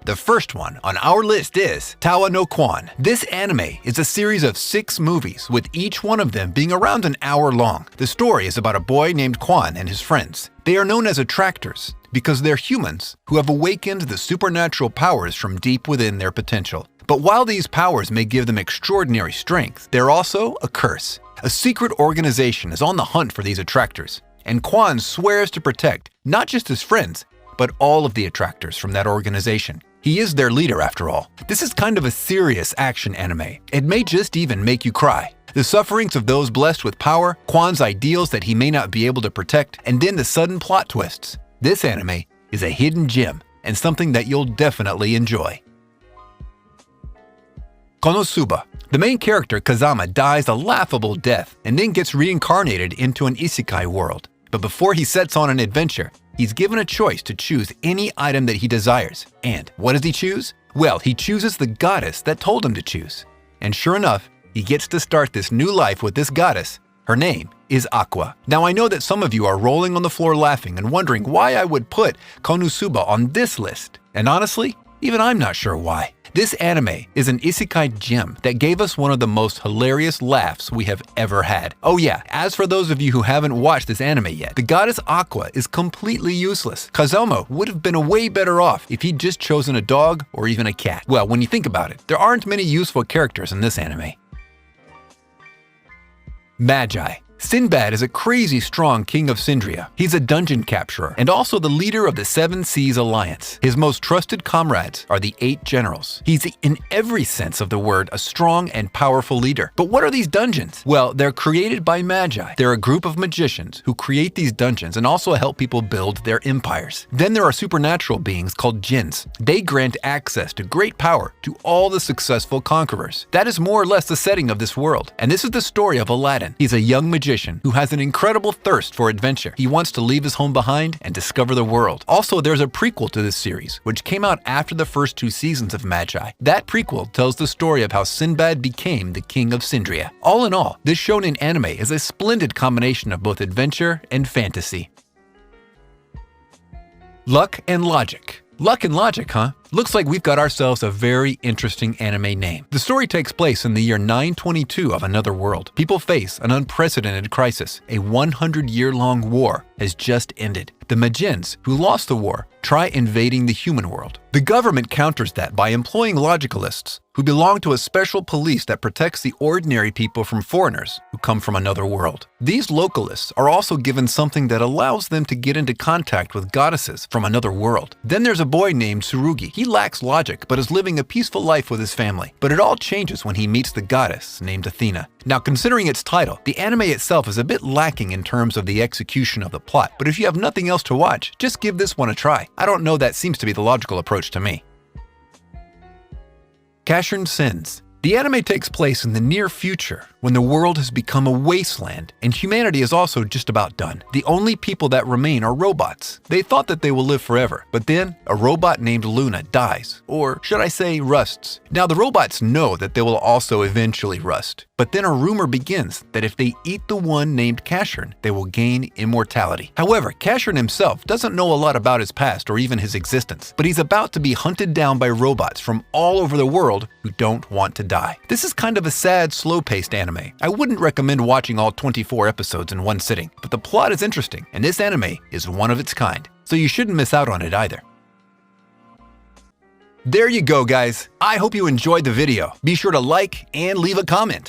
The first one on our list is Tawa no Kwan. This anime is a series of 6 movies, with each one of them being around an hour long. The story is about a boy named Kwan and his friends. They are known as attractors because they're humans who have awakened the supernatural powers from deep within their potential. But while these powers may give them extraordinary strength, they're also a curse. A secret organization is on the hunt for these attractors, and Kwan swears to protect not just his friends, but all of the attractors from that organization. He is their leader after all. This is kind of a serious action anime. It may just even make you cry. The sufferings of those blessed with power, Kwan's ideals that he may not be able to protect, and then the sudden plot twists. This anime is a hidden gem and something that you'll definitely enjoy. Konosuba. The main character, Kazama, dies a laughable death and then gets reincarnated into an isekai world. But before he sets on an adventure, he's given a choice to choose any item that he desires. And what does he choose? Well, he chooses the goddess that told him to choose. And sure enough, he gets to start this new life with this goddess. Her name is Aqua. Now, I know that some of you are rolling on the floor laughing and wondering why I would put Konosuba on this list. And honestly, even I'm not sure why. This anime is an isekai gem that gave us one of the most hilarious laughs we have ever had. Oh yeah, as for those of you who haven't watched this anime yet, the goddess Aqua is completely useless. Kazama would have been way better off if he'd just chosen a dog or even a cat. Well, when you think about it, there aren't many useful characters in this anime. Magi. Sinbad is a crazy strong king of Sindria. He's a dungeon capturer and also the leader of the Seven Seas Alliance. His most trusted comrades are the 8 generals. He's in every sense of the word a strong and powerful leader. But what are these dungeons? Well, they're created by Magi. They're a group of magicians who create these dungeons and also help people build their empires. Then there are supernatural beings called jinns. They grant access to great power to all the successful conquerors. That is more or less the setting of this world. And this is the story of Aladdin. He's a young magician who has an incredible thirst for adventure. He wants to leave his home behind and discover the world. Also, there's a prequel to this series, which came out after the first 2 seasons of Magi. That prequel tells the story of how Sinbad became the king of Sindria. All in all, this shonen anime is a splendid combination of both adventure and fantasy. Luck and Logic. Luck and Logic, huh? Looks like we've got ourselves a very interesting anime name. The story takes place in the year 922 of another world. People face an unprecedented crisis. A 100-year-long war has just ended. The Magians, who lost the war, try invading the human world. The government counters that by employing logicalists, who belong to a special police that protects the ordinary people from foreigners who come from another world. These localists are also given something that allows them to get into contact with goddesses from another world. Then there's a boy named Tsurugi. He lacks logic, but is living a peaceful life with his family. But it all changes when he meets the goddess named Athena. Now, considering its title, the anime itself is a bit lacking in terms of the execution of the plot, but if you have nothing else to watch, just give this one a try. I don't know, that seems to be the logical approach to me. Casshern Sins. The anime takes place in the near future, when the world has become a wasteland and humanity is also just about done. The only people that remain are robots. They thought that they will live forever, but then a robot named Luna dies, or should I say rusts. Now the robots know that they will also eventually rust, but then a rumor begins that if they eat the one named Casshern, they will gain immortality. However, Casshern himself doesn't know a lot about his past or even his existence, but he's about to be hunted down by robots from all over the world who don't want to die. This is kind of a sad, slow-paced anime. I wouldn't recommend watching all 24 episodes in one sitting, but the plot is interesting, and this anime is one of its kind, so you shouldn't miss out on it either. There you go, guys. I hope you enjoyed the video. Be sure to like and leave a comment.